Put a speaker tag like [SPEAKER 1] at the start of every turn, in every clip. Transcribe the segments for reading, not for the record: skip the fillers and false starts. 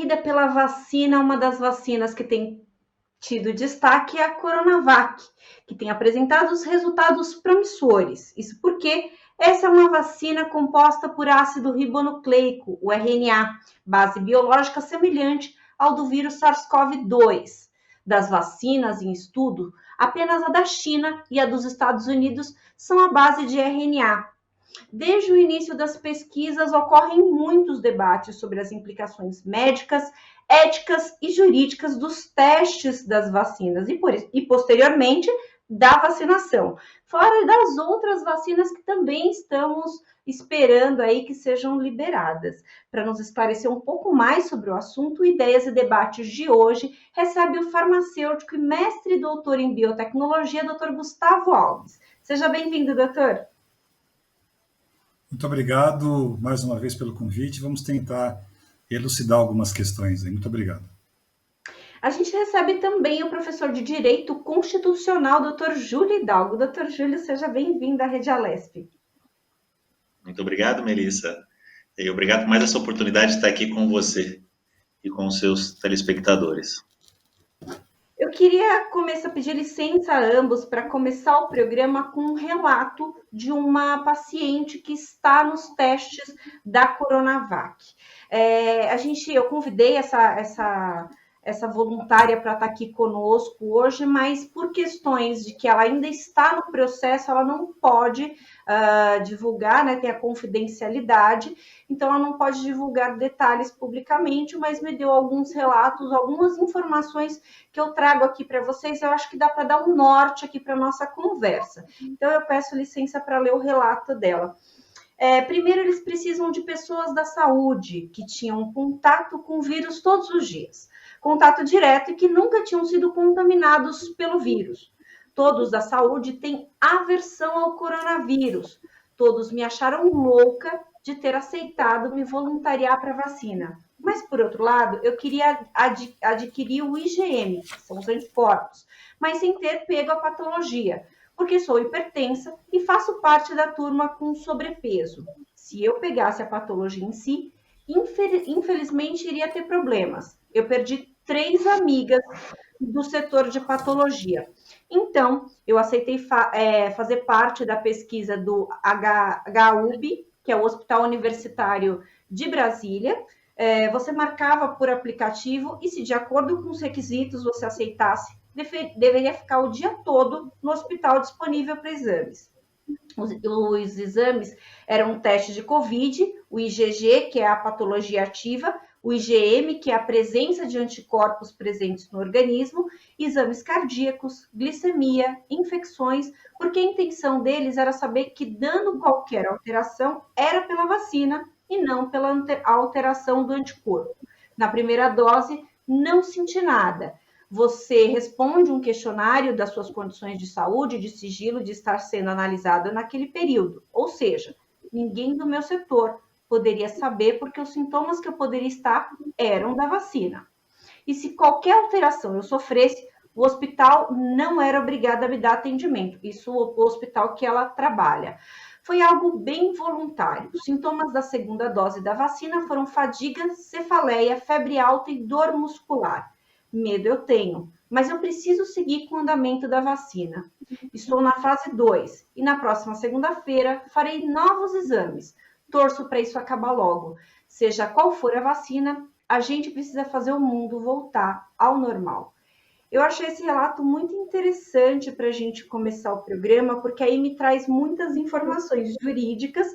[SPEAKER 1] corrida pela vacina, uma das vacinas que tem tido destaque é a Coronavac, que tem apresentado os resultados promissores. Isso porque essa é uma vacina composta por ácido ribonucleico, o RNA, base biológica semelhante ao do vírus SARS-CoV-2. Das vacinas em estudo, apenas a da China e a dos Estados Unidos são a base de RNA. Desde o início das pesquisas, ocorrem muitos debates sobre as implicações médicas, éticas e jurídicas dos testes das vacinas e posteriormente, da vacinação. Fora das outras vacinas que também estamos esperando aí que sejam liberadas. Para nos esclarecer um pouco mais sobre o assunto, Ideias e Debates de hoje recebe o farmacêutico e mestre e doutor em biotecnologia, Dr. Gustavo Alves. Seja bem-vindo, doutor.
[SPEAKER 2] Muito obrigado mais uma vez pelo convite. Vamos tentar elucidar algumas questões aí. Muito obrigado.
[SPEAKER 1] A gente recebe também o professor de Direito Constitucional, Dr. Júlio Hidalgo. Dr. Júlio, seja bem-vindo à Rede Alesp.
[SPEAKER 3] Muito obrigado, Melissa. E obrigado por mais essa oportunidade de estar aqui com você e com os seus telespectadores.
[SPEAKER 1] Eu queria começar a pedir licença a ambos para começar o programa com um relato de uma paciente que está nos testes da Coronavac. Eu convidei essa voluntária para estar aqui conosco hoje, mas por questões de que ela ainda está no processo, ela não pode divulgar, né, tem a confidencialidade, então ela não pode divulgar detalhes publicamente, mas me deu alguns relatos, algumas informações que eu trago aqui para vocês. Eu acho que dá para dar um norte aqui para a nossa conversa. Então eu peço licença para ler o relato dela. Primeiro, eles precisam de pessoas da saúde que tinham contato com o vírus todos os dias, contato direto e que nunca tinham sido contaminados pelo vírus. Todos da saúde têm aversão ao coronavírus. Todos me acharam louca de ter aceitado me voluntariar para a vacina. Mas, por outro lado, eu queria adquirir o IgM, que são os anticorpos, mas sem ter pego a patologia, porque sou hipertensa e faço parte da turma com sobrepeso. Se eu pegasse a patologia em si, infelizmente iria ter problemas. Eu perdi 3 amigas do setor de patologia. Então, eu aceitei fazer parte da pesquisa do HUB, que é o Hospital Universitário de Brasília. Você marcava por aplicativo e, se de acordo com os requisitos você aceitasse, deveria ficar o dia todo no hospital disponível para exames. Os exames eram testes de Covid, o IgG, que é a patologia ativa, o IgM, que é a presença de anticorpos presentes no organismo, exames cardíacos, glicemia, infecções, porque a intenção deles era saber que, dando qualquer alteração, era pela vacina e não pela alteração do anticorpo. Na primeira dose, não senti nada. Você responde um questionário das suas condições de saúde, de sigilo, de estar sendo analisado naquele período. Ou seja, ninguém do meu setor poderia saber, porque os sintomas que eu poderia estar eram da vacina. E se qualquer alteração eu sofresse, o hospital não era obrigado a me dar atendimento. Isso o hospital que ela trabalha. Foi algo bem voluntário. Os sintomas da segunda dose da vacina foram fadiga, cefaleia, febre alta e dor muscular. Medo eu tenho, mas eu preciso seguir com o andamento da vacina. Estou na fase 2 e na próxima segunda-feira farei novos exames. Torço para isso acabar logo. Seja qual for a vacina, a gente precisa fazer o mundo voltar ao normal. Eu achei esse relato muito interessante para a gente começar o programa, porque aí me traz muitas informações jurídicas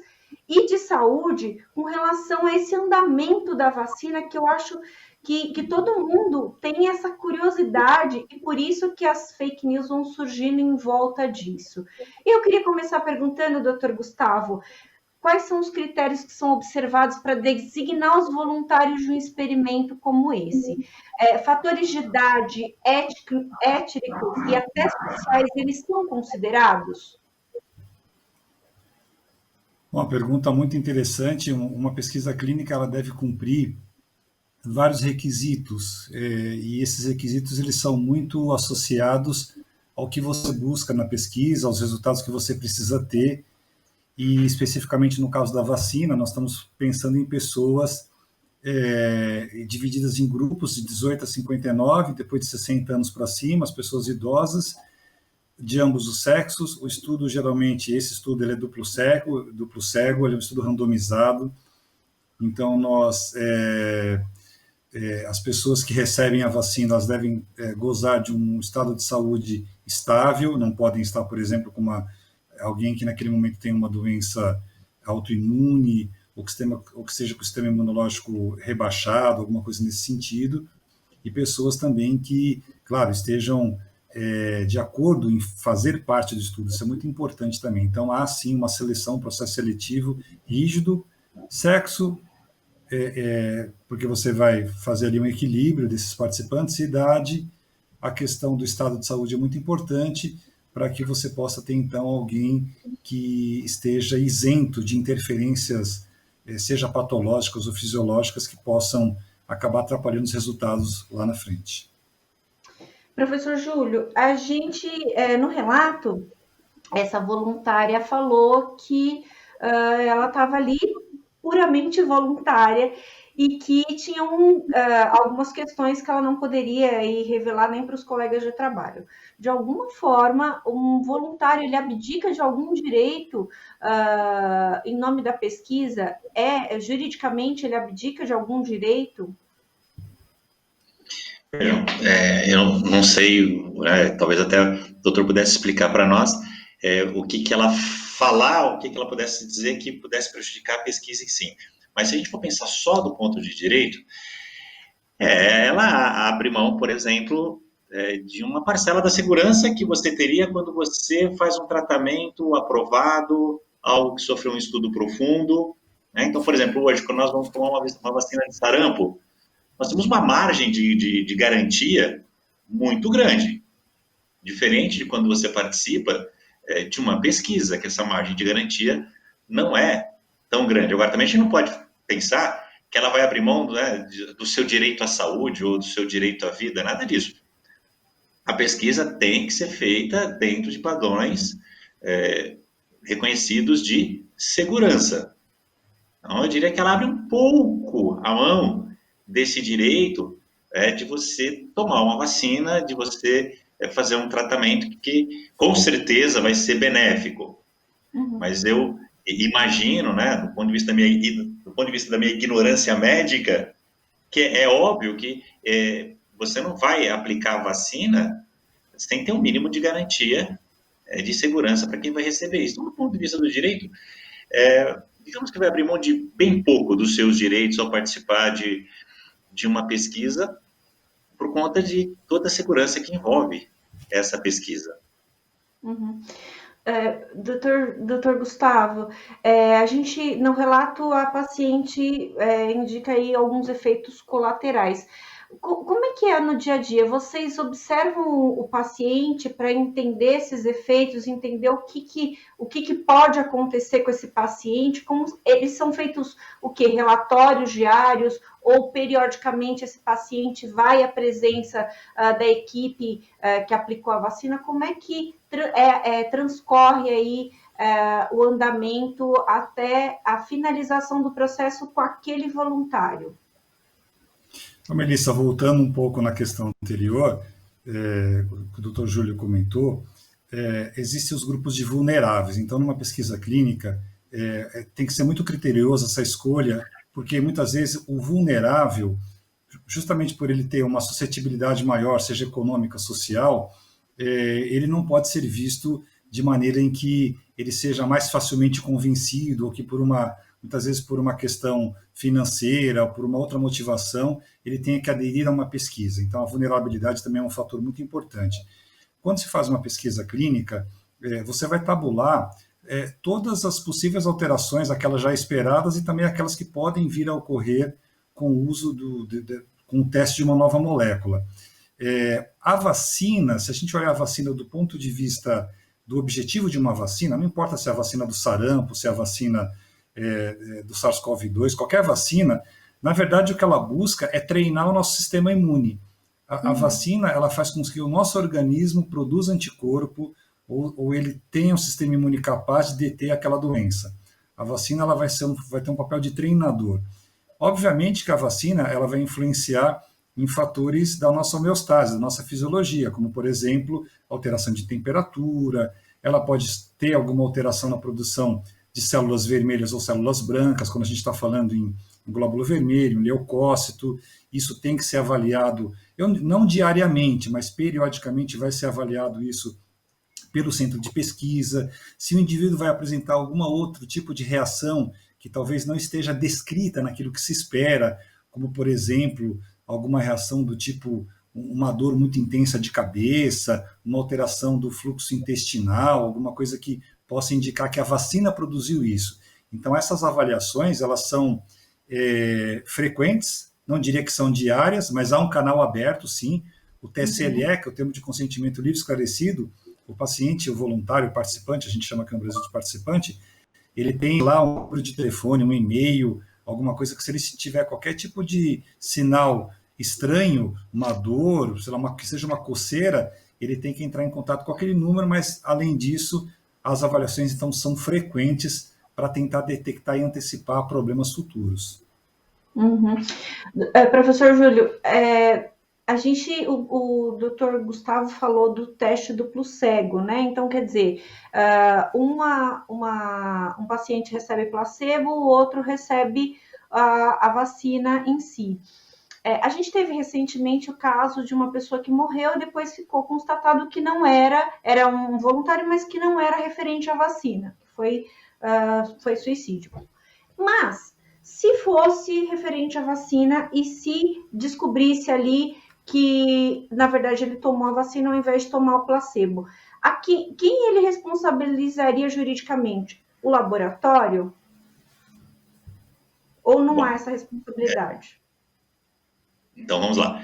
[SPEAKER 1] e de saúde com relação a esse andamento da vacina, que eu acho que todo mundo tem essa curiosidade e por isso que as fake news vão surgindo em volta disso. E eu queria começar perguntando, doutor Gustavo, quais são os critérios que são observados para designar os voluntários de um experimento como esse? Fatores de idade, étnicos e até sociais, eles são considerados?
[SPEAKER 2] Uma pergunta muito interessante. Uma pesquisa clínica ela deve cumprir vários requisitos, e esses requisitos eles são muito associados ao que você busca na pesquisa, aos resultados que você precisa ter, e especificamente no caso da vacina, nós estamos pensando em pessoas divididas em grupos de 18 a 59, depois de 60 anos para cima, as pessoas idosas, de ambos os sexos. O estudo, geralmente, esse estudo ele é duplo cego, ele é um estudo randomizado. Então, as pessoas que recebem a vacina, elas devem gozar de um estado de saúde estável, não podem estar, por exemplo, com alguém que naquele momento tem uma doença autoimune, ou que seja com o sistema imunológico rebaixado, alguma coisa nesse sentido, e pessoas também que, claro, estejam de acordo em fazer parte do estudo. Isso é muito importante também. Então, há sim uma seleção, um processo seletivo rígido, sexo, porque você vai fazer ali um equilíbrio desses participantes, idade, a questão do estado de saúde é muito importante para que você possa ter, então, alguém que esteja isento de interferências, seja patológicas ou fisiológicas, que possam acabar atrapalhando os resultados lá na frente.
[SPEAKER 1] Professor Júlio, a gente, no relato, essa voluntária falou que ela estava ali puramente voluntária e que tinham algumas questões que ela não poderia revelar nem para os colegas de trabalho. De alguma forma, um voluntário ele abdica de algum direito em nome da pesquisa? Juridicamente ele abdica de algum direito?
[SPEAKER 3] Eu não sei, talvez até o doutor pudesse explicar para nós o que ela falar, o que ela pudesse dizer que pudesse prejudicar a pesquisa em si. Mas se a gente for pensar só do ponto de direito, ela abre mão, por exemplo, de uma parcela da segurança que você teria quando você faz um tratamento aprovado, algo que sofreu um estudo profundo. Né? Então, por exemplo, hoje, quando nós vamos tomar uma vacina de sarampo, nós temos uma margem de garantia muito grande, diferente de quando você participa de uma pesquisa, que essa margem de garantia não é tão grande. Agora, também a gente não pode pensar que ela vai abrir mão do seu direito à saúde ou do seu direito à vida, nada disso. A pesquisa tem que ser feita dentro de padrões reconhecidos de segurança. Então, eu diria que ela abre um pouco a mão desse direito de você tomar uma vacina, de você fazer um tratamento que com certeza vai ser benéfico. Uhum. Mas eu imagino, do ponto de vista da minha ignorância médica, que é óbvio que você não vai aplicar a vacina sem ter um mínimo de garantia de segurança para quem vai receber isso. Então, do ponto de vista do direito, digamos que vai abrir mão de bem pouco dos seus direitos ao participar de uma pesquisa por conta de toda a segurança que envolve essa pesquisa.
[SPEAKER 1] Uhum. Doutor Gustavo, a gente, no relato, a paciente indica aí alguns efeitos colaterais. Como é que é no dia a dia? Vocês observam o paciente para entender esses efeitos, entender o que pode acontecer com esse paciente? Como eles são feitos o quê? Relatórios diários? Ou periodicamente esse paciente vai à presença da equipe que aplicou a vacina? Como é que transcorre aí o andamento até a finalização do processo com aquele voluntário?
[SPEAKER 2] Então, Melissa, voltando um pouco na questão anterior, que o doutor Júlio comentou, existem os grupos de vulneráveis. Então, numa pesquisa clínica, tem que ser muito criteriosa essa escolha, porque muitas vezes o vulnerável, justamente por ele ter uma suscetibilidade maior, seja econômica, social, ele não pode ser visto de maneira em que ele seja mais facilmente convencido, ou que muitas vezes por uma questão financeira, ou por uma outra motivação, ele tenha que aderir a uma pesquisa. Então, a vulnerabilidade também é um fator muito importante. Quando se faz uma pesquisa clínica, você vai tabular todas as possíveis alterações, aquelas já esperadas e também aquelas que podem vir a ocorrer com o uso com o teste de uma nova molécula. A vacina, se a gente olhar a vacina do ponto de vista do objetivo de uma vacina, não importa se é a vacina do sarampo, se é a vacina do SARS-CoV-2, qualquer vacina, na verdade o que ela busca é treinar o nosso sistema imune. A vacina, ela faz com que o nosso organismo produza anticorpo ou ele tenha um sistema imune capaz de deter aquela doença. A vacina ela vai ter um papel de treinador. Obviamente que a vacina ela vai influenciar em fatores da nossa homeostase, da nossa fisiologia, como, por exemplo, alteração de temperatura, ela pode ter alguma alteração na produção de células vermelhas ou células brancas, quando a gente está falando em glóbulo vermelho, em leucócito, isso tem que ser avaliado, não diariamente, mas periodicamente vai ser avaliado isso pelo centro de pesquisa, se o indivíduo vai apresentar algum outro tipo de reação que talvez não esteja descrita naquilo que se espera, como, por exemplo, alguma reação do tipo uma dor muito intensa de cabeça, uma alteração do fluxo intestinal, alguma coisa que possa indicar que a vacina produziu isso. Então, essas avaliações, elas são frequentes, não diria que são diárias, mas há um canal aberto, sim. O TSLE, que é o termo de consentimento livre esclarecido, o paciente, o voluntário, o participante, a gente chama aqui no Brasil de participante, ele tem lá um número de telefone, um e-mail, alguma coisa que se ele tiver qualquer tipo de sinal estranho, uma dor, sei lá, que seja uma coceira, ele tem que entrar em contato com aquele número, mas além disso, as avaliações então são frequentes para tentar detectar e antecipar problemas futuros.
[SPEAKER 1] Uhum. Professor Júlio, o doutor Gustavo falou do teste duplo cego, né? Então, quer dizer, um paciente recebe placebo, o outro recebe a vacina em si. A gente teve recentemente o caso de uma pessoa que morreu e depois ficou constatado que não era um voluntário, mas que não era referente à vacina, foi suicídio. Mas, se fosse referente à vacina e se descobrisse ali que, na verdade, ele tomou a vacina ao invés de tomar o placebo, quem ele responsabilizaria juridicamente? O laboratório? Ou não há essa responsabilidade?
[SPEAKER 3] Então, vamos lá.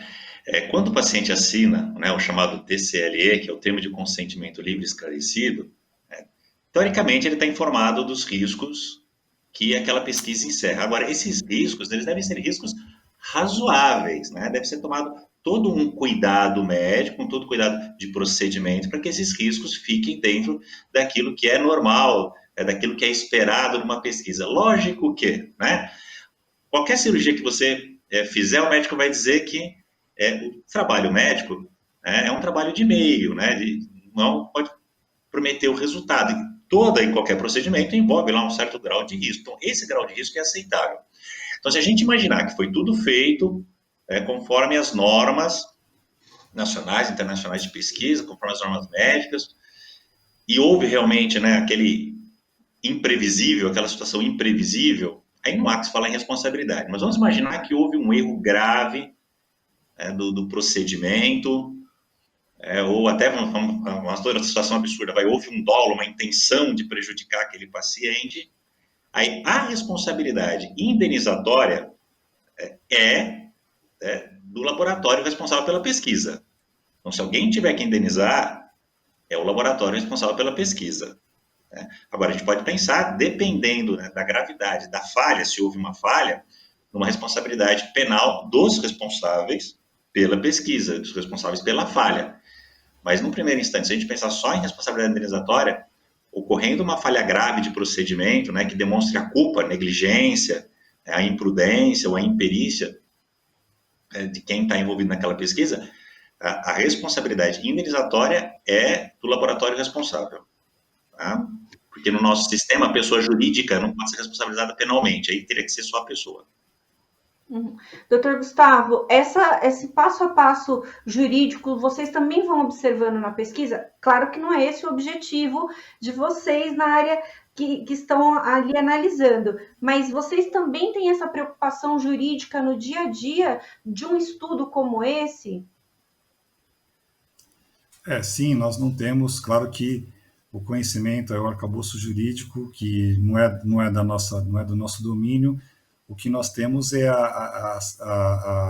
[SPEAKER 3] Quando o paciente assina, né, o chamado TCLE, que é o Termo de Consentimento Livre Esclarecido, teoricamente ele está informado dos riscos que aquela pesquisa encerra. Agora, esses riscos, eles devem ser riscos razoáveis, né? Deve ser tomado todo um cuidado médico, todo cuidado de procedimento, para que esses riscos fiquem dentro daquilo que é normal, daquilo que é esperado numa pesquisa. Lógico que, né? Qualquer cirurgia que você fizer, o médico vai dizer que o trabalho médico é um trabalho de meio, né? Não pode prometer o resultado. Todo e qualquer procedimento envolve lá um certo grau de risco. Então, esse grau de risco é aceitável. Então, se a gente imaginar que foi tudo feito conforme as normas nacionais, internacionais de pesquisa, conforme as normas médicas, e houve realmente, né, aquele imprevisível, aquela situação imprevisível, aí não há que se falar em responsabilidade. Mas vamos imaginar que houve um erro grave do procedimento, ou até uma situação absurda, houve um dolo, uma intenção de prejudicar aquele paciente, aí a responsabilidade indenizatória é do laboratório responsável pela pesquisa. Então, se alguém tiver que indenizar, é o laboratório responsável pela pesquisa. Agora, a gente pode pensar, dependendo da gravidade da falha, se houve uma falha, numa responsabilidade penal dos responsáveis pela pesquisa, dos responsáveis pela falha. Mas, no primeiro instante, se a gente pensar só em responsabilidade indenizatória, ocorrendo uma falha grave de procedimento, né, que demonstre a culpa, a negligência, a imprudência ou a imperícia de quem está envolvido naquela pesquisa, a responsabilidade indenizatória é do laboratório responsável. Tá? Porque no nosso sistema, a pessoa jurídica não pode ser responsabilizada penalmente, aí teria que ser só a pessoa.
[SPEAKER 1] Doutor Gustavo, esse passo a passo jurídico, vocês também vão observando na pesquisa? Claro que não é esse o objetivo de vocês na área que estão ali analisando, mas vocês também têm essa preocupação jurídica no dia a dia de um estudo como esse?
[SPEAKER 2] Sim, nós não temos, claro que o conhecimento é o arcabouço jurídico, que não é do nosso domínio. O que nós temos é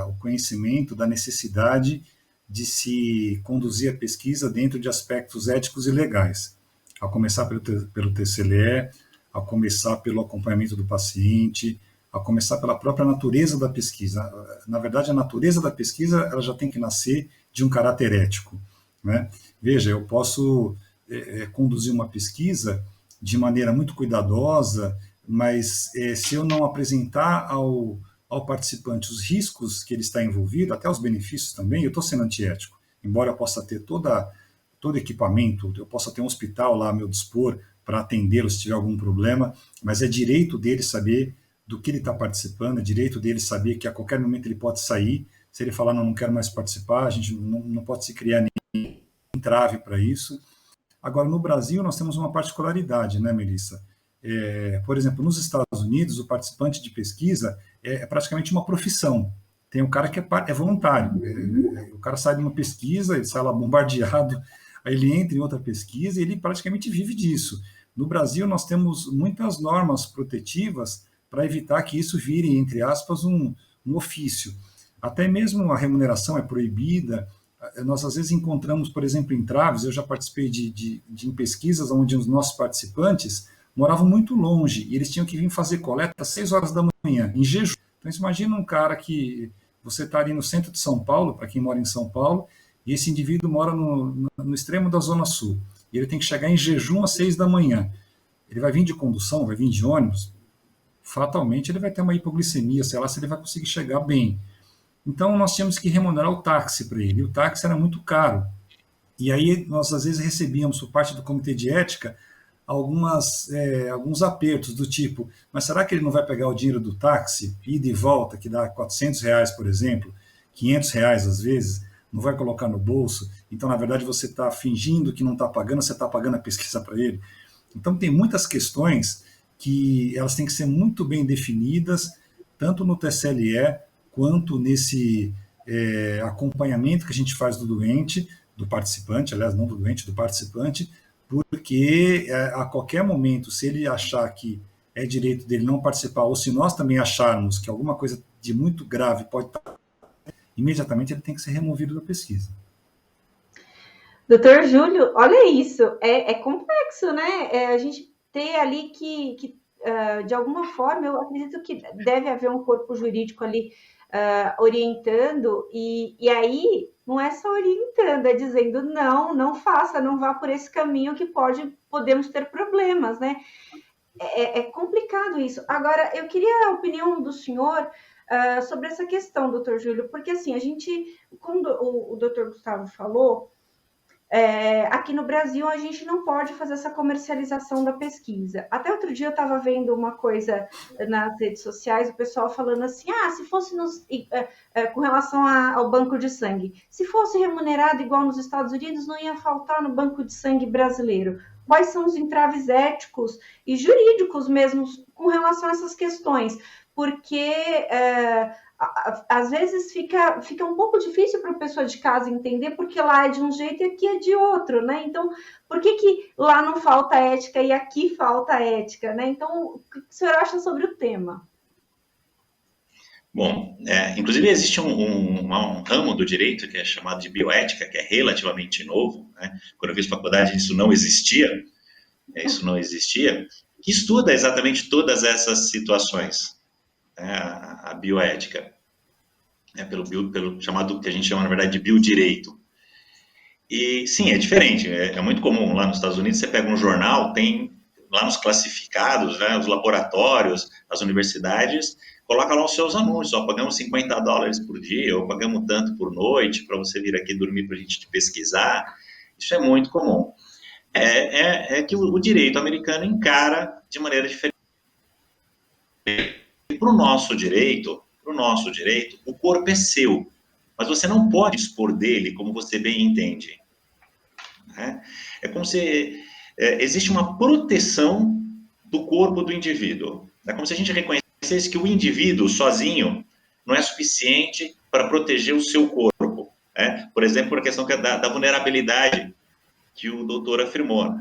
[SPEAKER 2] o conhecimento da necessidade de se conduzir a pesquisa dentro de aspectos éticos e legais, a começar pelo TCLE, a começar pelo acompanhamento do paciente, a começar pela própria natureza da pesquisa. Na verdade, a natureza da pesquisa ela já tem que nascer de um caráter ético, né? Veja, eu posso conduzir uma pesquisa de maneira muito cuidadosa, mas se eu não apresentar ao ao participante os riscos que ele está envolvido, até os benefícios também, eu estou sendo antiético. Embora eu possa ter todo equipamento, eu possa ter um hospital lá a meu dispor para atendê-lo se tiver algum problema, mas é direito dele saber do que ele está participando, é direito dele saber que a qualquer momento ele pode sair. Se ele falar, não quero mais participar, a gente não pode se criar nenhum entrave para isso. Agora, no Brasil, nós temos uma particularidade, né, Melissa? Por exemplo, nos Estados Unidos, o participante de pesquisa é praticamente uma profissão. Tem um cara que é voluntário. O cara sai de uma pesquisa, ele sai lá bombardeado, aí ele entra em outra pesquisa e ele praticamente vive disso. No Brasil, nós temos muitas normas protetivas para evitar que isso vire, entre aspas, um ofício. Até mesmo a remuneração é proibida. Nós, às vezes, encontramos, por exemplo, entraves. Eu já participei de pesquisas onde os nossos participantes moravam muito longe e eles tinham que vir fazer coleta às 6 horas da manhã, em jejum. Então, você imagina um cara que você está ali no centro de São Paulo, para quem mora em São Paulo, e esse indivíduo mora no extremo da Zona Sul. E ele tem que chegar em jejum às 6 da manhã. Ele vai vir de condução, vai vir de ônibus, fatalmente ele vai ter uma hipoglicemia, sei lá se ele vai conseguir chegar bem. Então, nós tínhamos que remunerar o táxi para ele, e o táxi era muito caro. E aí, nós, às vezes, recebíamos, por parte do Comitê de Ética, alguns apertos do tipo, mas será que ele não vai pegar o dinheiro do táxi, ida e volta, que dá R$ 400, por exemplo, R$ 500 às vezes, não vai colocar no bolso? Então, na verdade, você está fingindo que não está pagando, você está pagando a pesquisa para ele. Então, tem muitas questões que elas têm que ser muito bem definidas, tanto no TSLE, quanto nesse acompanhamento que a gente faz do doente, do participante, aliás, não do doente, do participante, porque a qualquer momento, se ele achar que é direito dele não participar, ou se nós também acharmos que alguma coisa de muito grave pode estar, imediatamente ele tem que ser removido da pesquisa.
[SPEAKER 1] Doutor Júlio, olha isso, é complexo, né? A gente ter ali que de alguma forma, eu acredito que deve haver um corpo jurídico ali orientando, e aí não é só orientando, é dizendo não faça, não vá por esse caminho que podemos ter problemas, né? É complicado isso. Agora, eu queria a opinião do senhor sobre essa questão, doutor Júlio, porque assim, quando o doutor Gustavo falou, aqui no Brasil a gente não pode fazer essa comercialização da pesquisa. Até outro dia eu estava vendo uma coisa nas redes sociais, o pessoal falando assim, se fosse com relação ao banco de sangue, se fosse remunerado igual nos Estados Unidos, não ia faltar no banco de sangue brasileiro. Quais são os entraves éticos e jurídicos mesmo com relação a essas questões? Porque às vezes fica um pouco difícil para a pessoa de casa entender, porque lá é de um jeito e aqui é de outro, né? Então, por que lá não falta ética e aqui falta ética, né? Então, o que o senhor acha sobre o tema?
[SPEAKER 3] Bom, inclusive existe um ramo do direito que é chamado de bioética, que é relativamente novo, né? Quando eu fiz faculdade isso não existia, que estuda exatamente todas essas situações, né? A bioética, pelo chamado, que a gente chama na verdade de biodireito. E sim, é diferente, é muito comum lá nos Estados Unidos, você pega um jornal, tem lá nos classificados, né, os laboratórios, as universidades, coloca lá os seus anúncios, pagamos $50 por dia, ou pagamos tanto por noite, para você vir aqui dormir para a gente te pesquisar. Isso é muito comum. É que o direito americano encara de maneira diferente. Para o nosso direito, o corpo é seu, mas você não pode dispor dele como você bem entende. Né? É como se existe uma proteção do corpo do indivíduo. É como se a gente reconhecesse que o indivíduo sozinho não é suficiente para proteger o seu corpo. Por exemplo, a questão da vulnerabilidade que o doutor afirmou.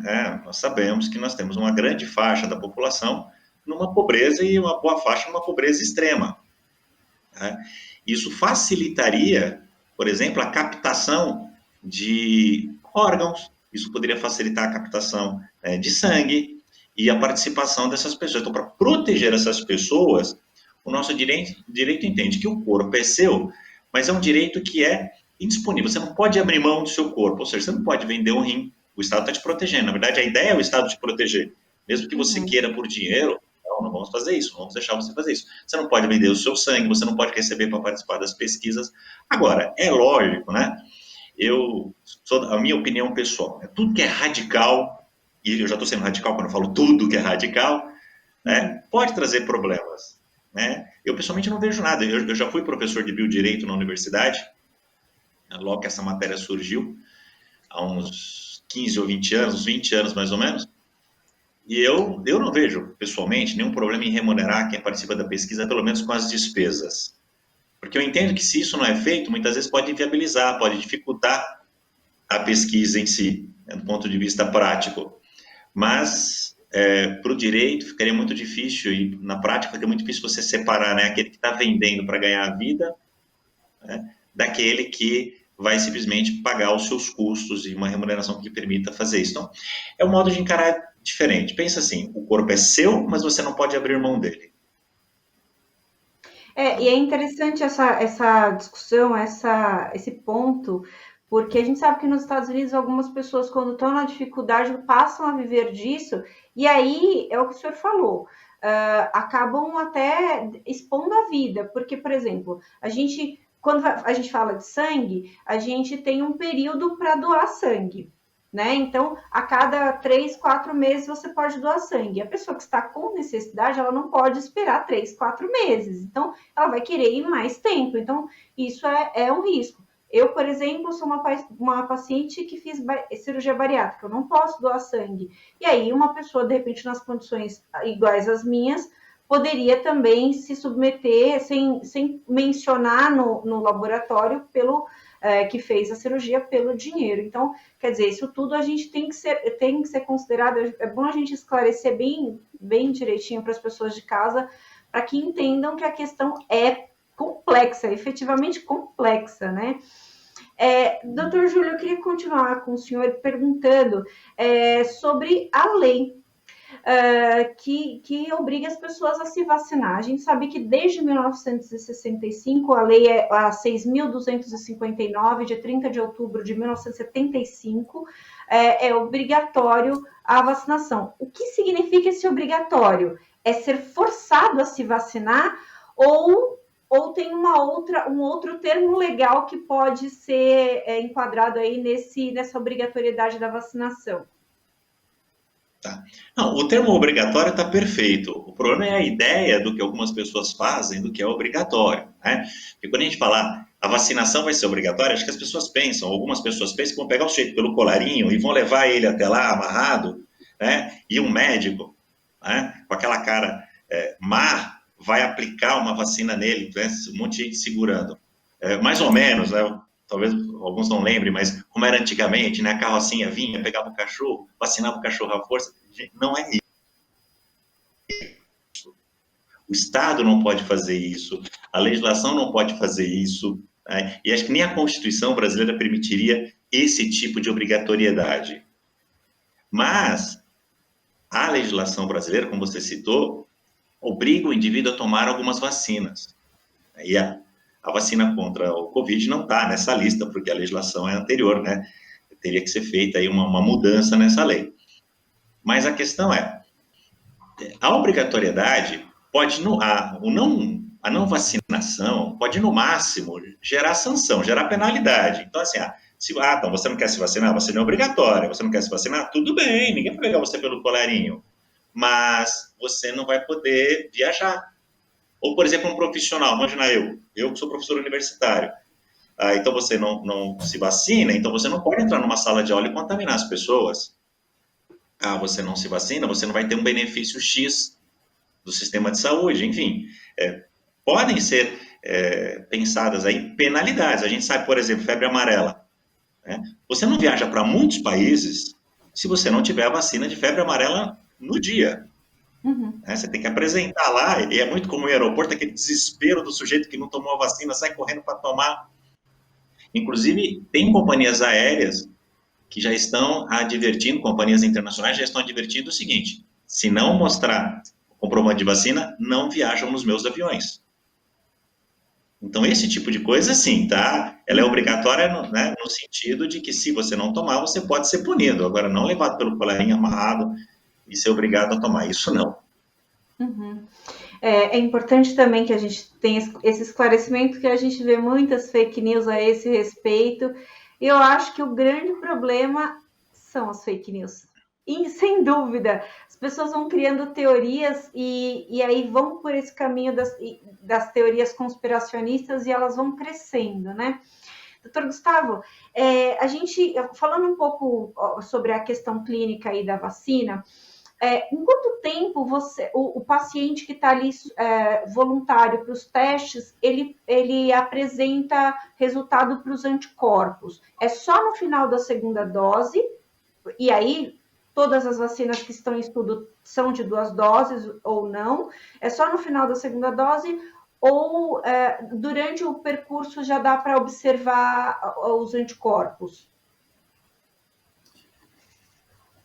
[SPEAKER 3] Nós sabemos que nós temos uma grande faixa da população numa pobreza e uma boa faixa numa pobreza extrema. Isso facilitaria, por exemplo, a captação de órgãos, isso poderia facilitar a captação de sangue e a participação dessas pessoas. Então, para proteger essas pessoas, o nosso direito entende que o corpo é seu, mas é um direito que é indisponível. Você não pode abrir mão do seu corpo, ou seja, você não pode vender um rim. O Estado está te protegendo. Na verdade, a ideia é o Estado te proteger. Mesmo que você queira por dinheiro, não vamos fazer isso, não vamos deixar você fazer isso. Você não pode vender o seu sangue, você não pode receber para participar das pesquisas. Agora, é lógico, né? A minha opinião pessoal, tudo que é radical, e eu já estou sendo radical quando eu falo tudo que é radical, né, pode trazer problemas. Né? Eu, pessoalmente, não vejo nada. Eu já fui professor de biodireito na universidade, logo que essa matéria surgiu, há uns 15 ou 20 anos, uns 20 anos mais ou menos, e eu não vejo, pessoalmente, nenhum problema em remunerar quem participa da pesquisa, pelo menos com as despesas. Porque eu entendo que se isso não é feito, muitas vezes pode inviabilizar, pode dificultar a pesquisa em si, né, do ponto de vista prático. Mas, para o direito, ficaria muito difícil, e na prática fica muito difícil você separar, né, aquele que está vendendo para ganhar a vida, né, daquele que vai simplesmente pagar os seus custos e uma remuneração que permita fazer isso. Então, é um modo de encarar diferente. Pensa assim, o corpo é seu, mas você não pode abrir mão dele.
[SPEAKER 1] E é interessante essa discussão, esse ponto, porque a gente sabe que nos Estados Unidos algumas pessoas, quando estão na dificuldade, passam a viver disso, e aí é o que o senhor falou, acabam até expondo a vida, porque, por exemplo, quando a gente fala de sangue, a gente tem um período para doar sangue. Né? Então, a cada 3, 4 meses você pode doar sangue. A pessoa que está com necessidade, ela não pode esperar 3, 4 meses. Então, ela vai querer ir mais tempo. Então, isso é um risco. Eu, por exemplo, sou uma paciente que fiz cirurgia bariátrica. Eu não posso doar sangue. E aí, uma pessoa, de repente, nas condições iguais às minhas, poderia também se submeter, sem mencionar no laboratório, que fez a cirurgia pelo dinheiro. Então, quer dizer, isso tudo a gente tem que ser considerado. É bom a gente esclarecer bem direitinho para as pessoas de casa, para que entendam que a questão é complexa, efetivamente complexa, né? Doutor Júlio, eu queria continuar com o senhor perguntando sobre a lei que obriga as pessoas a se vacinar. A gente sabe que desde 1965, a lei é a 6.259, de 30 de outubro de 1975, é obrigatório a vacinação. O que significa esse obrigatório? É ser forçado a se vacinar ou tem um outro termo legal que pode ser enquadrado aí nessa obrigatoriedade da vacinação?
[SPEAKER 3] Tá. Não, o termo obrigatório está perfeito. O problema é a ideia do que algumas pessoas fazem do que é obrigatório. Né? Porque quando a gente fala a vacinação vai ser obrigatória, acho que as pessoas pensam, algumas pessoas pensam que vão pegar o sujeito pelo colarinho e vão levar ele até lá amarrado, né? E um médico, né? Com aquela cara má, vai aplicar uma vacina nele, né? Um monte de gente segurando. Mais ou menos, né? Talvez alguns não lembrem, mas como era antigamente, né? A carrocinha vinha, pegava o cachorro, vacinava o cachorro à força. Não é isso. O Estado não pode fazer isso, a legislação não pode fazer isso, né? E acho que nem a Constituição brasileira permitiria esse tipo de obrigatoriedade. Mas a legislação brasileira, como você citou, obriga o indivíduo a tomar algumas vacinas. E a vacina contra o Covid não está nessa lista, porque a legislação é anterior, né? Teria que ser feita aí uma mudança nessa lei. Mas a questão é, a obrigatoriedade pode, a não vacinação pode, no máximo, gerar sanção, gerar penalidade. Então, assim, então você não quer se vacinar? Vacina é obrigatória. Você não quer se vacinar? Tudo bem, ninguém vai pegar você pelo colarinho. Mas você não vai poder viajar. Ou, por exemplo, um profissional, imagina eu que sou professor universitário, então você não se vacina, então você não pode entrar numa sala de aula e contaminar as pessoas. Você não se vacina, você não vai ter um benefício X do sistema de saúde, enfim. Podem ser pensadas aí penalidades. A gente sabe, por exemplo, febre amarela. Né? Você não viaja para muitos países se você não tiver a vacina de febre amarela no dia. Uhum. Você tem que apresentar lá, e é muito comum no aeroporto, aquele desespero do sujeito que não tomou a vacina, sai correndo para tomar. Inclusive, tem companhias aéreas que já estão advertindo, companhias internacionais já estão advertindo o seguinte: se não mostrar o comprovante de vacina, não viajam nos meus aviões. Então, esse tipo de coisa, sim, tá? Ela é obrigatória no sentido de que, se você não tomar, você pode ser punido. Agora, não levado pelo colarinho amarrado e ser obrigado a tomar. Isso não.
[SPEAKER 1] Uhum. É importante também que a gente tenha esse esclarecimento, que a gente vê muitas fake news a esse respeito. Eu acho que o grande problema são as fake news. E, sem dúvida, as pessoas vão criando teorias e aí vão por esse caminho das teorias conspiracionistas e elas vão crescendo, né? Doutor Gustavo, a gente, falando um pouco sobre a questão clínica aí da vacina, em quanto tempo o paciente que está ali voluntário para os testes, ele apresenta resultado para os anticorpos? É só no final da segunda dose, e aí todas as vacinas que estão em estudo são de 2 doses ou não? É só no final da segunda dose? Ou durante o percurso já dá para observar os anticorpos?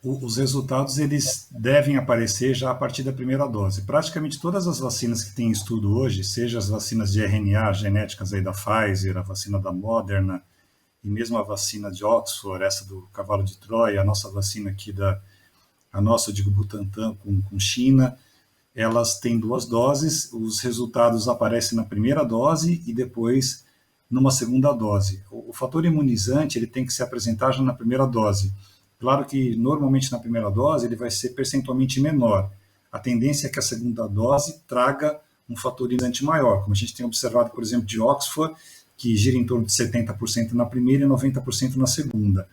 [SPEAKER 2] Os resultados eles devem aparecer já a partir da primeira dose. Praticamente todas as vacinas que têm estudo hoje, seja as vacinas de RNA genéticas aí da Pfizer, a vacina da Moderna, e mesmo a vacina de Oxford, essa do cavalo de Troia, a nossa vacina aqui a nossa, eu digo, Butantan com China, elas têm 2 doses, os resultados aparecem na primeira dose e depois numa segunda dose. O fator imunizante ele tem que se apresentar já na primeira dose. Claro que normalmente na primeira dose ele vai ser percentualmente menor. A tendência é que a segunda dose traga um fator imunizante maior, como a gente tem observado, por exemplo, de Oxford, que gira em torno de 70% na primeira e 90% na segunda.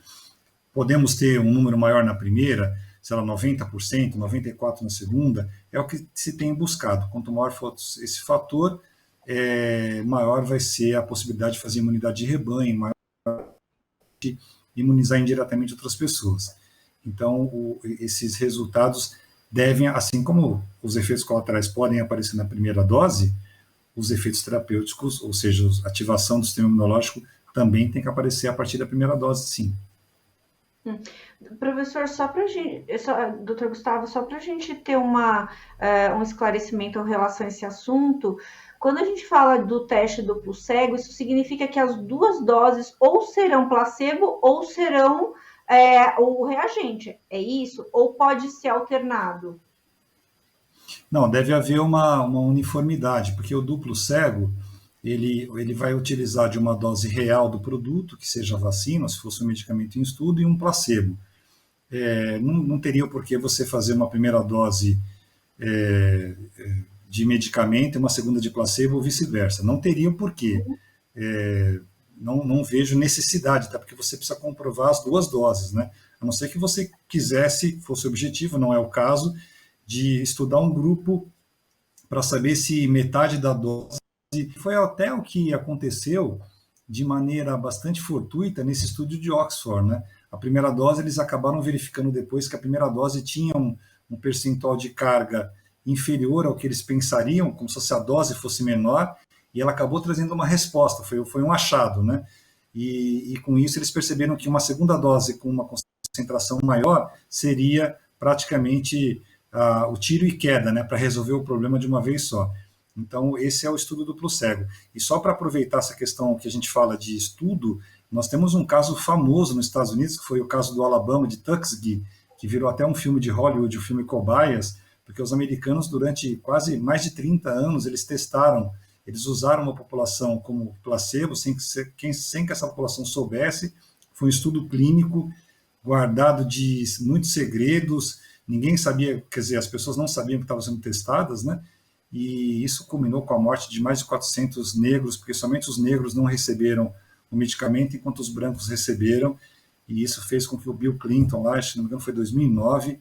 [SPEAKER 2] Podemos ter um número maior na primeira, sei lá, 90%, 94% na segunda, é o que se tem buscado. Quanto maior for esse fator, maior vai ser a possibilidade de fazer imunidade de rebanho, maior de imunizar indiretamente outras pessoas. Então, esses resultados devem, assim como os efeitos colaterais podem aparecer na primeira dose, os efeitos terapêuticos, ou seja, a ativação do sistema imunológico, também tem que aparecer a partir da primeira dose, sim.
[SPEAKER 1] Professor, doutor Gustavo, só para a gente ter um esclarecimento em relação a esse assunto, quando a gente fala do teste duplo cego, isso significa que as 2 doses ou serão placebo ou serão o reagente, é isso? Ou pode ser alternado?
[SPEAKER 2] Não, deve haver uma uniformidade, porque o duplo cego, ele vai utilizar de uma dose real do produto, que seja a vacina, se fosse um medicamento em estudo, e um placebo. Não teria por que você fazer uma primeira dose de medicamento e uma segunda de placebo ou vice-versa. Não teria por quê. Não vejo necessidade, tá? Porque você precisa comprovar as 2 doses, né? A não ser que você quisesse, fosse objetivo, não é o caso, de estudar um grupo para saber se metade da dose. Foi até o que aconteceu de maneira bastante fortuita nesse estudo de Oxford, né? A primeira dose, eles acabaram verificando depois que a primeira dose tinha um percentual de carga inferior ao que eles pensariam, como se a dose fosse menor, e ela acabou trazendo uma resposta, foi um achado, né? E com isso eles perceberam que uma segunda dose com uma concentração maior seria praticamente o tiro e queda, né, para resolver o problema de uma vez só. Então, esse é o estudo duplo cego. E só para aproveitar essa questão que a gente fala de estudo, nós temos um caso famoso nos Estados Unidos, que foi o caso do Alabama, de Tuskegee, que virou até um filme de Hollywood, o filme Cobaias, porque os americanos, durante quase mais de 30 anos, eles testaram, eles usaram uma população como placebo, sem que essa população soubesse. Foi um estudo clínico, guardado de muitos segredos, ninguém sabia, quer dizer, as pessoas não sabiam que estavam sendo testadas, né? E isso culminou com a morte de mais de 400 negros, porque somente os negros não receberam o medicamento, enquanto os brancos receberam, e isso fez com que o Bill Clinton, lá, se não me engano foi 2009,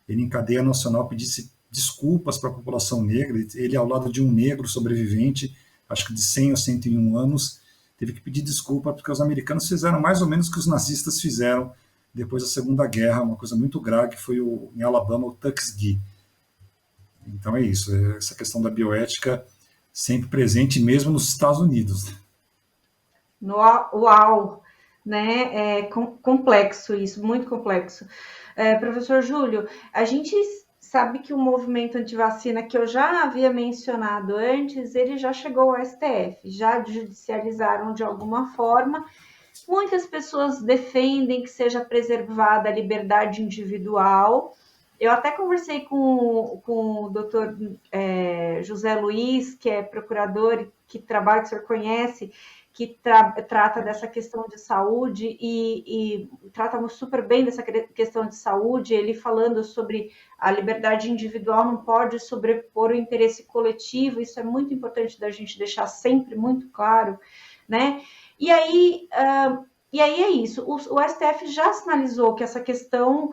[SPEAKER 2] ele em cadeia nacional pedisse desculpas para a população negra, ele ao lado de um negro sobrevivente, acho que de 100 ou 101 anos, teve que pedir desculpa porque os americanos fizeram mais ou menos o que os nazistas fizeram depois da Segunda Guerra, uma coisa muito grave, que foi em Alabama, o Tuskegee. Então é isso, essa questão da bioética sempre presente mesmo nos Estados Unidos.
[SPEAKER 1] Uau! Né? É complexo isso, muito complexo. Professor Júlio, a gente sabe que o movimento antivacina, que eu já havia mencionado antes, ele já chegou ao STF, já judicializaram de alguma forma. Muitas pessoas defendem que seja preservada a liberdade individual. Eu até conversei com o doutor José Luiz, que é procurador, que trabalha, que o senhor conhece, que trata dessa questão de saúde e trata super bem dessa questão de saúde, ele falando sobre a liberdade individual não pode sobrepor o interesse coletivo, isso é muito importante da gente deixar sempre muito claro, né? E aí é isso, o STF já sinalizou que essa questão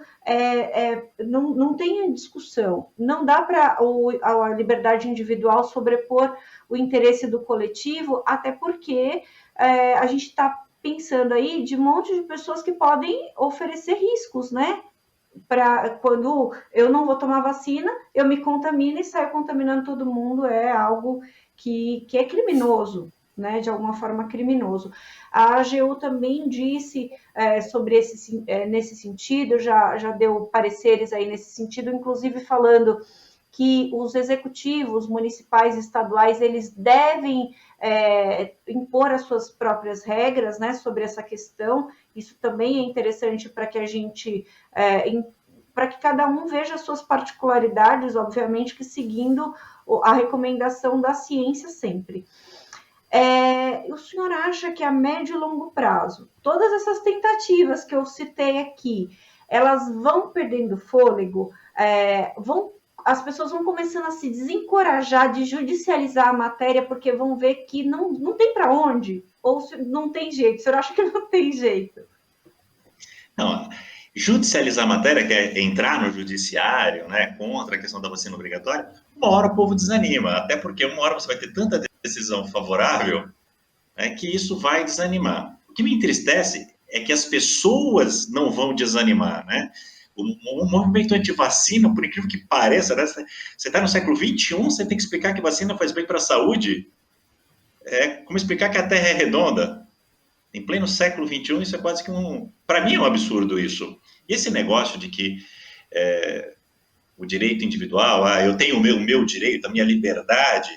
[SPEAKER 1] não tem discussão, não dá para a liberdade individual sobrepor o interesse do coletivo, até porque a gente está pensando aí de um monte de pessoas que podem oferecer riscos, né? Para quando eu não vou tomar vacina, eu me contamino e saio contaminando todo mundo, é algo que é criminoso, né? De alguma forma criminoso. A AGU também disse sobre nesse sentido, já deu pareceres aí nesse sentido, inclusive falando que os executivos municipais e estaduais eles devem impor as suas próprias regras, né, sobre essa questão. Isso também é interessante para que a gente para que cada um veja as suas particularidades, obviamente que seguindo a recomendação da ciência sempre. O senhor acha que a médio e longo prazo, todas essas tentativas que eu citei aqui, elas vão perdendo fôlego, as pessoas vão começando a se desencorajar de judicializar a matéria porque vão ver que não tem para onde, ou não tem jeito? O senhor acha que não tem jeito?
[SPEAKER 3] Não, judicializar a matéria, que é entrar no judiciário, né, contra a questão da vacina obrigatória, uma hora o povo desanima, até porque uma hora você vai ter tanta decisão favorável, né, que isso vai desanimar. O que me entristece é que as pessoas não vão desanimar, né? O movimento anti-vacina, por incrível que pareça, né, você está no século XXI, você tem que explicar que vacina faz bem para a saúde. É como explicar que a Terra é redonda. Em pleno século XXI, isso é quase que para mim é um absurdo isso. E esse negócio de que o direito individual, eu tenho o meu direito, a minha liberdade,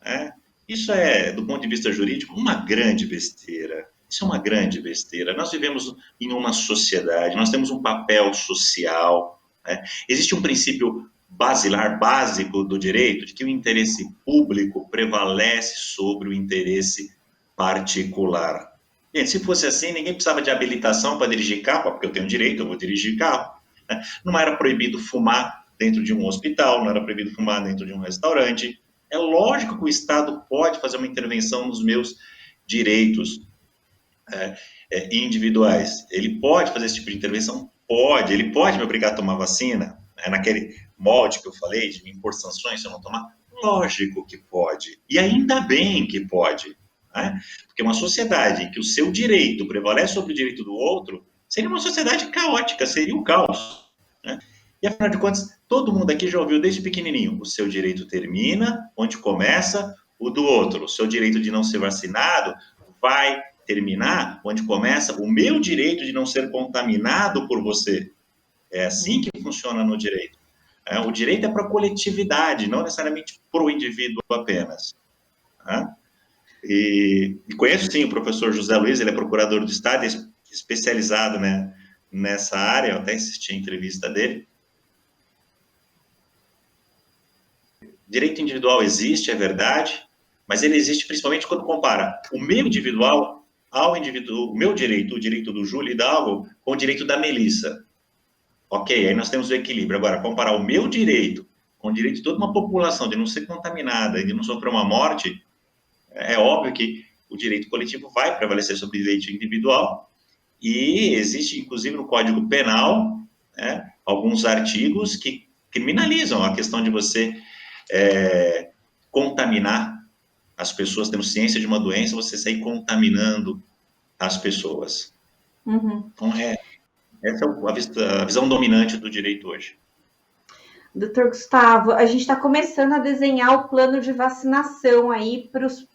[SPEAKER 3] né? Isso é, do ponto de vista jurídico, uma grande besteira. Isso é uma grande besteira. Nós vivemos em uma sociedade, nós temos um papel social, né? Existe um princípio basilar, básico do direito, de que o interesse público prevalece sobre o interesse particular. Gente, se fosse assim, ninguém precisava de habilitação para dirigir carro, porque eu tenho direito, eu vou dirigir carro, né? Não era proibido fumar dentro de um hospital, não era proibido fumar dentro de um restaurante. É lógico que o Estado pode fazer uma intervenção nos meus direitos individuais. Ele pode fazer esse tipo de intervenção? Pode. Ele pode me obrigar a tomar vacina, naquele molde que eu falei, de me impor sanções se eu não tomar? Lógico que pode. E ainda bem que pode. Né? Porque uma sociedade em que o seu direito prevalece sobre o direito do outro seria uma sociedade caótica, seria o caos. Né? E, afinal de contas, todo mundo aqui já ouviu desde pequenininho, o seu direito termina onde começa o do outro. O seu direito de não ser vacinado vai terminar onde começa o meu direito de não ser contaminado por você. É assim que funciona no direito. O direito é para a coletividade, não necessariamente para o indivíduo apenas. E conheço, sim, o professor José Luiz, ele é procurador do Estado, especializado, né, nessa área, eu até assisti a entrevista dele. Direito individual existe, é verdade, mas ele existe principalmente quando compara o meu individual ao indivíduo, o meu direito, o direito do Júlio Hidalgo, com o direito da Melissa. Ok, aí nós temos o equilíbrio. Agora, comparar o meu direito com o direito de toda uma população de não ser contaminada e de não sofrer uma morte, é óbvio que o direito coletivo vai prevalecer sobre o direito individual e existe, inclusive, no Código Penal, né, alguns artigos que criminalizam a questão de você contaminar as pessoas, tendo ciência de uma doença, você sair contaminando as pessoas.
[SPEAKER 1] Uhum.
[SPEAKER 3] Então, essa é a visão dominante do direito hoje.
[SPEAKER 1] Doutor Gustavo, a gente está começando a desenhar o plano de vacinação aí para os.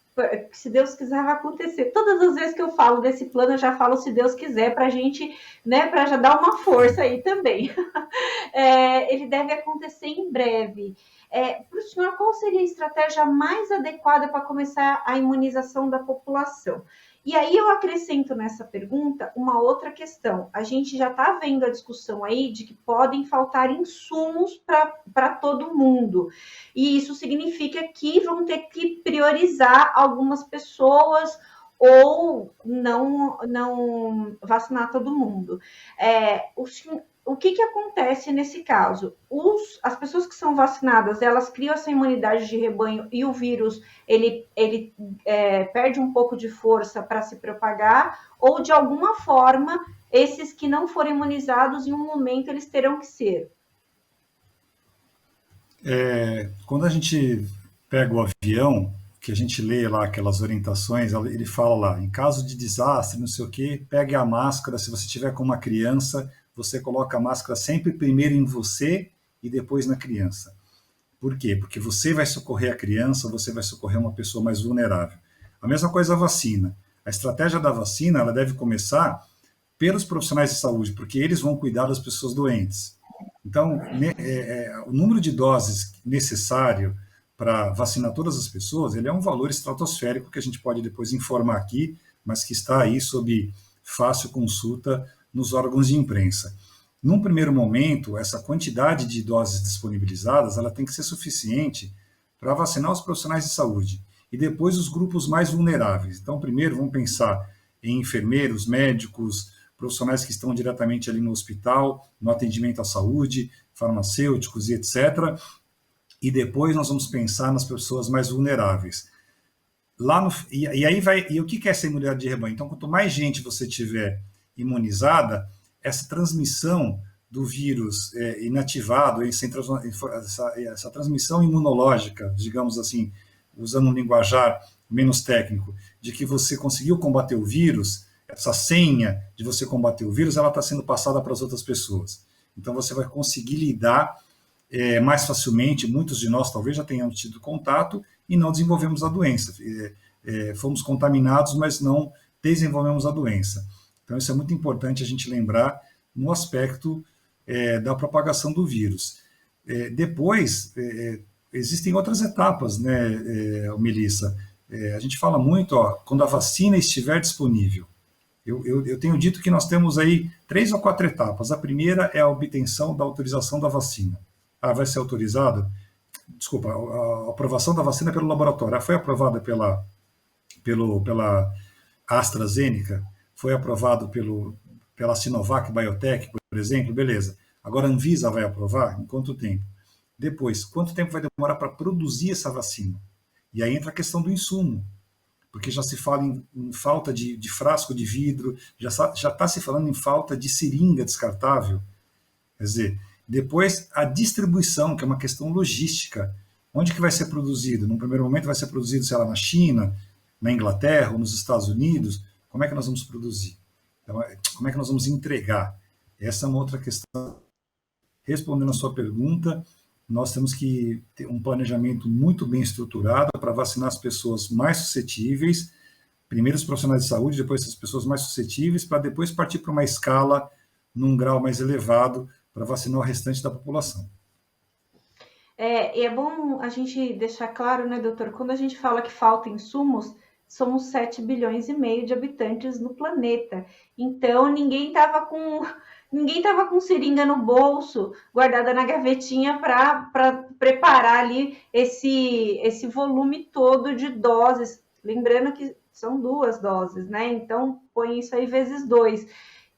[SPEAKER 1] Se Deus quiser, vai acontecer. Todas as vezes que eu falo desse plano, eu já falo se Deus quiser, para a gente, né, para já dar uma força aí também. Ele deve acontecer em breve. Para o senhor, qual seria a estratégia mais adequada para começar a imunização da população? E aí eu acrescento nessa pergunta uma outra questão. A gente já está vendo a discussão aí de que podem faltar insumos para todo mundo. E isso significa que vão ter que priorizar algumas pessoas ou não vacinar todo mundo. O que acontece nesse caso? As pessoas que são vacinadas, elas criam essa imunidade de rebanho e o vírus, ele perde um pouco de força para se propagar, ou de alguma forma, esses que não forem imunizados, em um momento, eles terão que ser.
[SPEAKER 2] Quando a gente pega o avião, que a gente lê lá aquelas orientações, ele fala lá, em caso de desastre, não sei o quê, pegue a máscara, se você tiver com uma criança, você coloca a máscara sempre primeiro em você e depois na criança. Por quê? Porque você vai socorrer a criança, você vai socorrer uma pessoa mais vulnerável. A mesma coisa a vacina. A estratégia da vacina, ela deve começar pelos profissionais de saúde, porque eles vão cuidar das pessoas doentes. Então, o número de doses necessário para vacinar todas as pessoas, ele é um valor estratosférico que a gente pode depois informar aqui, mas que está aí sob fácil consulta nos órgãos de imprensa. Num primeiro momento, essa quantidade de doses disponibilizadas, ela tem que ser suficiente para vacinar os profissionais de saúde e depois os grupos mais vulneráveis. Então, primeiro, vamos pensar em enfermeiros, médicos, profissionais que estão diretamente ali no hospital, no atendimento à saúde, farmacêuticos e etc. E depois nós vamos pensar nas pessoas mais vulneráveis. E o que é essa imunidade de rebanho? Então, quanto mais gente você tiver imunizada, essa transmissão do vírus inativado, essa transmissão imunológica, digamos assim, usando um linguajar menos técnico, de que você conseguiu combater o vírus, essa senha de você combater o vírus, ela está sendo passada para as outras pessoas. Então você vai conseguir lidar mais facilmente. Muitos de nós talvez já tenham tido contato e não desenvolvemos a doença. Fomos contaminados, mas não desenvolvemos a doença. Então isso é muito importante a gente lembrar no aspecto da propagação do vírus. Depois, existem outras etapas, né, Melissa? A gente fala muito, quando a vacina estiver disponível. Eu tenho dito que nós temos aí 3 ou 4 etapas. A primeira é a obtenção da autorização da vacina. Vai ser autorizada? Desculpa, a aprovação da vacina pelo laboratório. Foi aprovada pela AstraZeneca? Foi aprovado pela Sinovac Biotech, por exemplo? Beleza. Agora a Anvisa vai aprovar? Em quanto tempo? Depois, quanto tempo vai demorar para produzir essa vacina? E aí entra a questão do insumo, porque já se fala em falta de frasco de vidro, já está se falando em falta de seringa descartável. Quer dizer, depois a distribuição, que é uma questão logística. Onde que vai ser produzido? Num primeiro momento vai ser produzido, sei lá, na China, na Inglaterra ou nos Estados Unidos. Como é que nós vamos produzir? Então, como é que nós vamos entregar? Essa é uma outra questão. Respondendo a sua pergunta, nós temos que ter um planejamento muito bem estruturado para vacinar as pessoas mais suscetíveis, primeiro os profissionais de saúde, depois as pessoas mais suscetíveis, para depois partir para uma escala num grau mais elevado para vacinar o restante da população.
[SPEAKER 1] É bom a gente deixar claro, né, doutor, quando a gente fala que falta insumos, somos 7 bilhões e meio de habitantes no planeta. Então, ninguém estava com seringa no bolso, guardada na gavetinha para preparar ali esse volume todo de doses. Lembrando que são 2 doses, né? Então, põe isso aí vezes 2.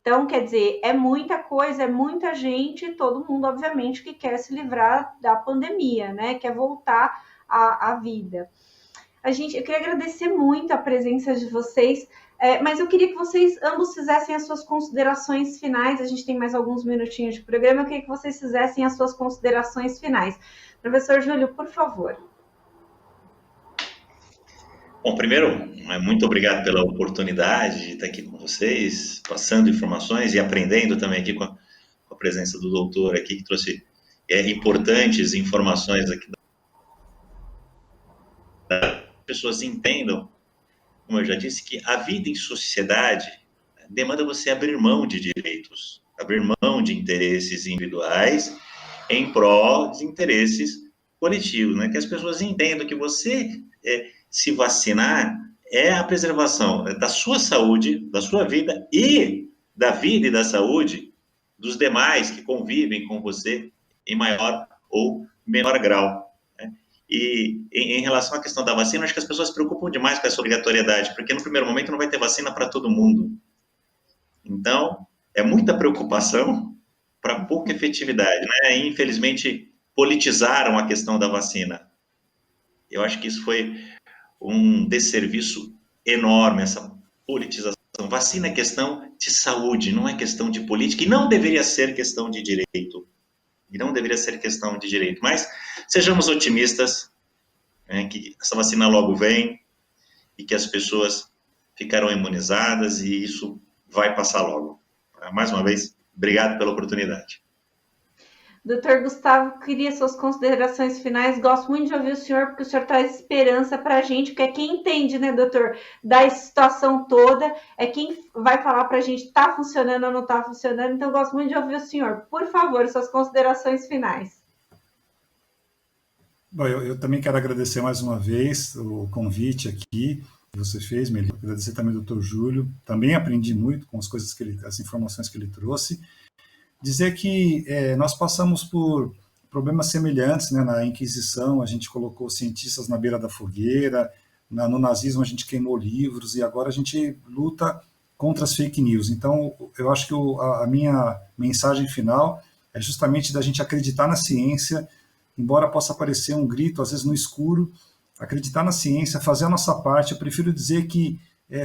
[SPEAKER 1] Então, quer dizer, é muita coisa, é muita gente, todo mundo, obviamente, que quer se livrar da pandemia, né? Quer voltar à vida. Eu queria agradecer muito a presença de vocês, mas eu queria que vocês ambos fizessem as suas considerações finais. A gente tem mais alguns minutinhos de programa, eu queria que vocês fizessem as suas considerações finais. Professor Júlio, por favor.
[SPEAKER 3] Bom, primeiro, muito obrigado pela oportunidade de estar aqui com vocês, passando informações e aprendendo também aqui com a presença do doutor aqui, que trouxe importantes informações aqui. As pessoas entendam, como eu já disse, que a vida em sociedade demanda você abrir mão de direitos, abrir mão de interesses individuais em prol de interesses coletivos, né? Que as pessoas entendam que você se vacinar é a preservação da sua saúde, da sua vida e da vida e da saúde dos demais que convivem com você em maior ou menor grau. Né? E em relação à questão da vacina, acho que as pessoas se preocupam demais com essa obrigatoriedade, porque no primeiro momento não vai ter vacina para todo mundo. Então, é muita preocupação para pouca efetividade. Né? E, infelizmente, politizaram a questão da vacina. Eu acho que isso foi um desserviço enorme, essa politização. Vacina é questão de saúde, não é questão de política, e não deveria ser questão de direito. E não deveria ser questão de direito. Mas sejamos otimistas, né, que essa vacina logo vem e que as pessoas ficarão imunizadas e isso vai passar logo. Mais uma vez, obrigado pela oportunidade.
[SPEAKER 1] Doutor Gustavo, queria suas considerações finais. Gosto muito de ouvir o senhor, porque o senhor traz esperança para a gente, porque é quem entende, né, doutor, da situação toda, é quem vai falar para a gente está funcionando ou não está funcionando. Então, gosto muito de ouvir o senhor. Por favor, suas considerações finais.
[SPEAKER 2] Bom, eu também quero agradecer mais uma vez o convite aqui que você fez, Meli. Agradecer também ao Dr. Júlio. Também aprendi muito com as coisas as informações que ele trouxe. Dizer que nós passamos por problemas semelhantes, né? Na Inquisição a gente colocou cientistas na beira da fogueira, no nazismo a gente queimou livros e agora a gente luta contra as fake news. Então, eu acho que a minha mensagem final é justamente da gente acreditar na ciência, embora possa parecer um grito, às vezes no escuro, acreditar na ciência, fazer a nossa parte. Eu prefiro dizer que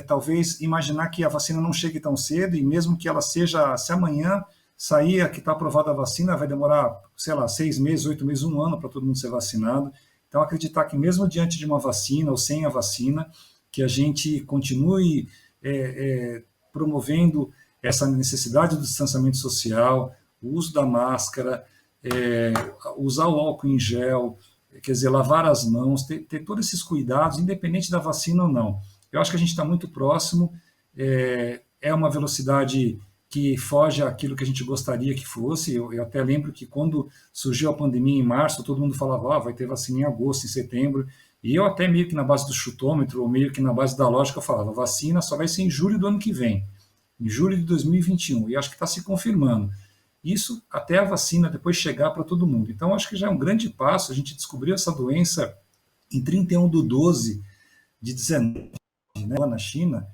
[SPEAKER 2] talvez imaginar que a vacina não chegue tão cedo e mesmo que ela seja, se amanhã sair que está aprovada a vacina, vai demorar, sei lá, 6 meses, 8 meses, 1 ano para todo mundo ser vacinado. Então, acreditar que mesmo diante de uma vacina ou sem a vacina, que a gente continue promovendo essa necessidade do distanciamento social, o uso da máscara, usar o álcool em gel, quer dizer, lavar as mãos, ter todos esses cuidados, independente da vacina ou não. Eu acho que a gente está muito próximo, é uma velocidade que foge àquilo que a gente gostaria que fosse. Eu até lembro que quando surgiu a pandemia em março, todo mundo falava, vai ter vacina em agosto, em setembro, e eu até meio que na base do chutômetro, ou meio que na base da lógica, eu falava, vacina só vai ser em julho do ano que vem, em julho de 2021, e acho que está se confirmando. Isso até a vacina depois chegar para todo mundo. Então, acho que já é um grande passo. A gente descobriu essa doença em 31/12 de 19, né, na China.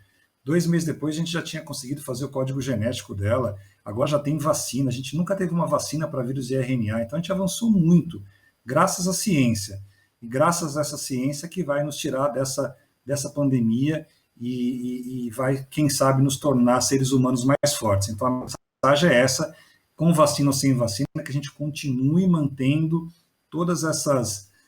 [SPEAKER 2] 2 meses depois, a gente já tinha conseguido fazer o código genético dela. Agora já tem vacina. A gente nunca teve uma vacina para vírus de RNA. Então, a gente avançou muito, graças à ciência. E graças a essa ciência que vai nos tirar dessa pandemia e vai, quem sabe, nos tornar seres humanos mais fortes. Então, a mensagem é essa, com vacina ou sem vacina, que a gente continue mantendo todas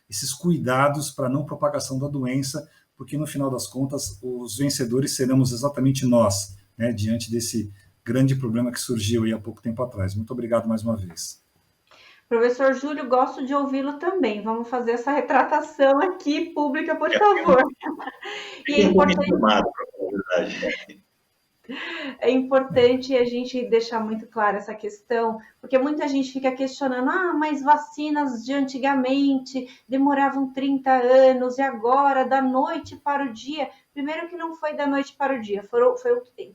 [SPEAKER 2] esses cuidados para a não propagação da doença, porque no final das contas os vencedores seremos exatamente nós, né, diante desse grande problema que surgiu aí há pouco tempo atrás. Muito obrigado mais uma vez.
[SPEAKER 1] Professor Júlio, gosto de ouvi-lo também. Vamos fazer essa retratação aqui pública, por favor. E é importante a gente deixar muito clara essa questão, porque muita gente fica questionando, mas vacinas de antigamente demoravam 30 anos e agora, da noite para o dia. Primeiro que não foi da noite para o dia,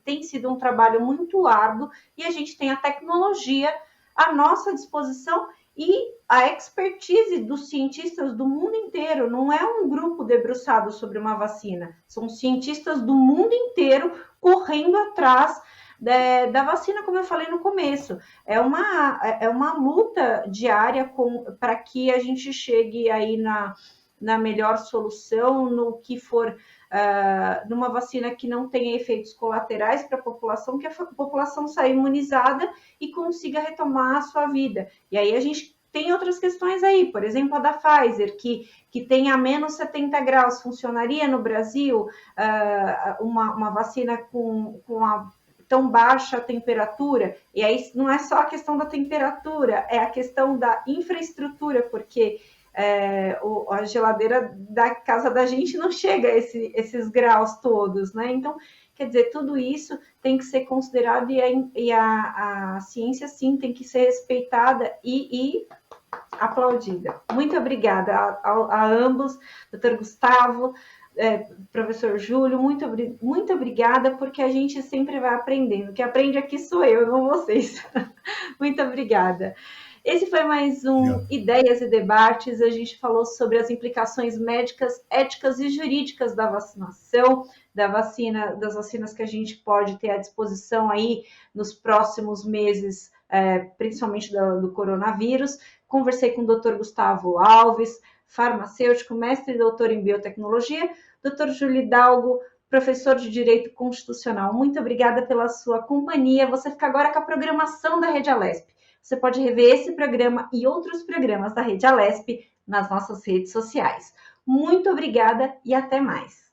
[SPEAKER 1] tem sido um trabalho muito árduo e a gente tem a tecnologia à nossa disposição e a expertise dos cientistas do mundo inteiro. Não é um grupo debruçado sobre uma vacina, são cientistas do mundo inteiro correndo atrás da vacina, como eu falei no começo. É uma luta diária para que a gente chegue aí na melhor solução, no que for, numa vacina que não tenha efeitos colaterais para a população, que a população saia imunizada e consiga retomar a sua vida. E aí a gente tem outras questões aí, por exemplo, a da Pfizer, que tem a menos 70 graus, funcionaria no Brasil uma vacina com a tão baixa temperatura? E aí não é só a questão da temperatura, é a questão da infraestrutura, porque a geladeira da casa da gente não chega a esses graus todos, né? Então, quer dizer, tudo isso tem que ser considerado e a ciência, sim, tem que ser respeitada e aplaudida. Muito obrigada a ambos, doutor Gustavo, professor Júlio, muito obrigada, porque a gente sempre vai aprendendo. Quem aprende aqui sou eu, não vocês. Muito obrigada. Esse foi mais um Ideias e Debates. A gente falou sobre as implicações médicas, éticas e jurídicas da vacinação, das vacinas que a gente pode ter à disposição aí nos próximos meses, principalmente do coronavírus. Conversei com o Dr. Gustavo Alves, farmacêutico, mestre e doutor em biotecnologia, Dr. Júlio Hidalgo, professor de Direito Constitucional. Muito obrigada pela sua companhia. Você fica agora com a programação da Rede Alesp. Você pode rever esse programa e outros programas da Rede Alesp nas nossas redes sociais. Muito obrigada e até mais.